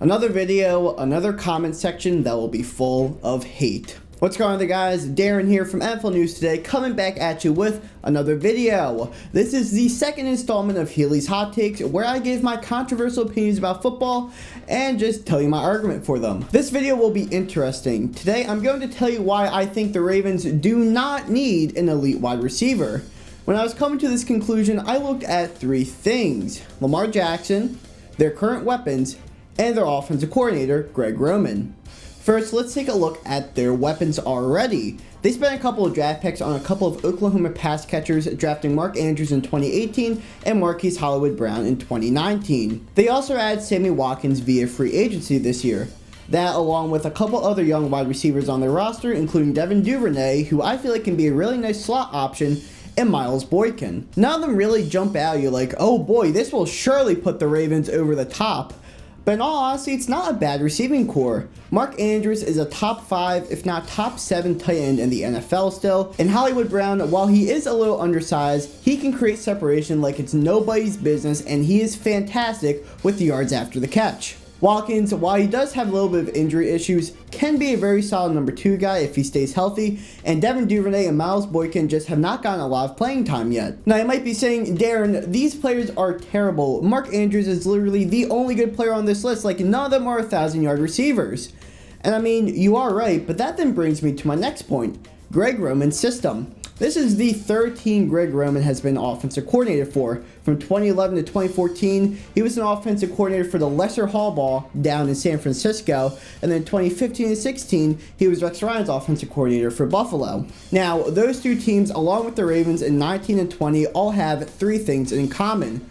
Another video, another comment section that will be full of hate. What's going on there, guys? Darren here from NFL News Today, coming back at you with another video. This is the second installment of Healey's Hot Takes, where I give my controversial opinions about football and just tell you my argument for them. This video will be interesting. Today, I'm going to tell you why I think the Ravens do not need an elite wide receiver. When I was coming to this conclusion, I looked at three things: Lamar Jackson, their current weapons, and their offensive coordinator, Greg Roman. First, let's take a look at their weapons already. They spent a couple of draft picks on a couple of Oklahoma pass catchers, drafting Mark Andrews in 2018 and Marquise Hollywood-Brown in 2019. They also added Sammy Watkins via free agency this year. That, along with a couple other young wide receivers on their roster, including Devin Duvernay, who I feel like can be a really nice slot option, and Miles Boykin. None of them really jump out at you like, oh boy, this will surely put the Ravens over the top. But in all honesty, it's not a bad receiving core. Mark Andrews is a top 5, if not top 7 tight end in the NFL still. And Hollywood-Brown, while he is a little undersized, he can create separation like it's nobody's business, and he is fantastic with the yards after the catch. Watkins, while he does have a little bit of injury issues, can be a very solid number 2 guy if he stays healthy, and Devin Duvernay and Miles Boykin just have not gotten a lot of playing time yet. Now, you might be saying, Darren, these players are terrible. Mark Andrews is literally the only good player on this list, like none of them are 1,000-yard receivers. And I mean, you are right, but that then brings me to my next point: Greg Roman's system. This is the third team Greg Roman has been offensive coordinator for. From 2011 to 2014, he was an offensive coordinator for the Lesser Hall Ball down in San Francisco. And then 2015 and 16, he was Rex Ryan's offensive coordinator for Buffalo. Now, those two teams, along with the Ravens in 19 and 20, all have three things in common.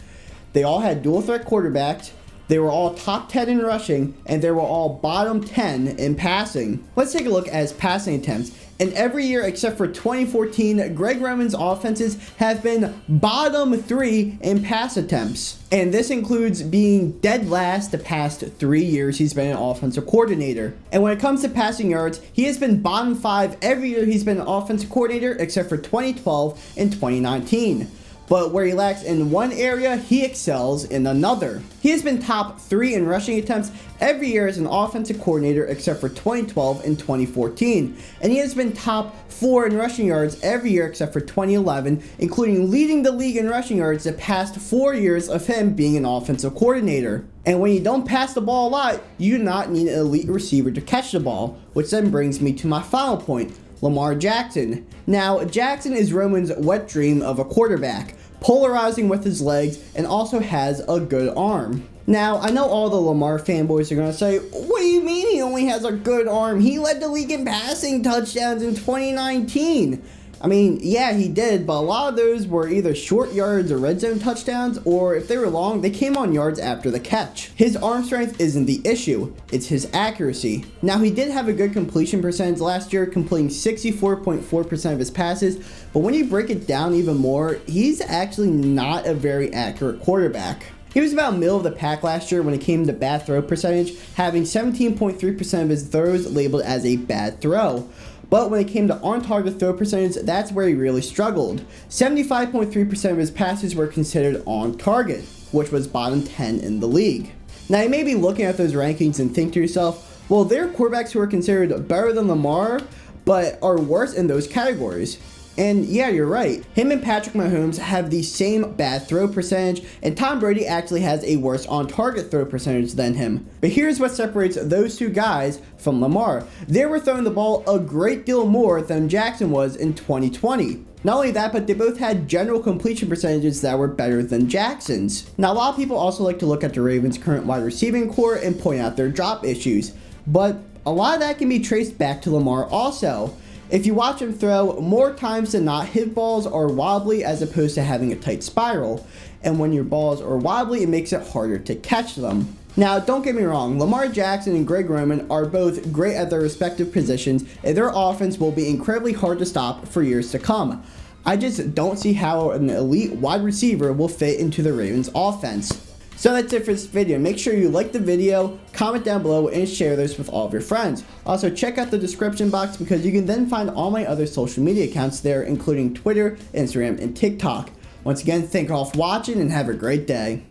They all had dual threat quarterbacks, they were all top 10 in rushing, and they were all bottom 10 in passing. Let's take a look at his passing attempts. And every year except for 2014, Greg Roman's offenses have been bottom 3 in pass attempts. And this includes being dead last the past 3 years he's been an offensive coordinator. And when it comes to passing yards, he has been bottom 5 every year he's been an offensive coordinator except for 2012 and 2019. But where he lacks in one area, he excels in another. He has been top 3 in rushing attempts every year as an offensive coordinator except for 2012 and 2014. And he has been top 4 in rushing yards every year except for 2011, including leading the league in rushing yards the past 4 years of him being an offensive coordinator. And when you don't pass the ball a lot, you do not need an elite receiver to catch the ball, which then brings me to my final point: Lamar Jackson. Now, Jackson is Roman's wet dream of a quarterback, polarizing with his legs and also has a good arm. Now, I know all the Lamar fanboys are going to say, what do you mean he only has a good arm? He led the league in passing touchdowns in 2019. I mean, yeah, he did, but a lot of those were either short yards or red zone touchdowns, or if they were long, they came on yards after the catch. His arm strength isn't the issue, it's his accuracy. Now, he did have a good completion percentage last year, completing 64.4% of his passes, but when you break it down even more, he's actually not a very accurate quarterback. He was about middle of the pack last year when it came to bad throw percentage, having 17.3% of his throws labeled as a bad throw. But when it came to on-target throw percentage, that's where he really struggled. 75.3% of his passes were considered on target, which was bottom 10 in the league. Now, you may be looking at those rankings and think to yourself, well, there are quarterbacks who are considered better than Lamar, but are worse in those categories. And yeah, you're right. Him and Patrick Mahomes have the same bad throw percentage, and Tom Brady actually has a worse on-target throw percentage than him. But here's what separates those two guys from Lamar. They were throwing the ball a great deal more than Jackson was in 2020. Not only that, but they both had general completion percentages that were better than Jackson's. Now, a lot of people also like to look at the Ravens' current wide receiving core and point out their drop issues, but a lot of that can be traced back to Lamar also. If you watch him throw, more times than not, his balls are wobbly as opposed to having a tight spiral. And when your balls are wobbly, it makes it harder to catch them. Now, don't get me wrong, Lamar Jackson and Greg Roman are both great at their respective positions, and their offense will be incredibly hard to stop for years to come. I just don't see how an elite wide receiver will fit into the Ravens offense. So that's it for this video. Make sure you like the video, comment down below, and share this with all of your friends. Also, check out the description box because you can then find all my other social media accounts there, including Twitter, Instagram, and TikTok. Once again, thank you all for watching and have a great day.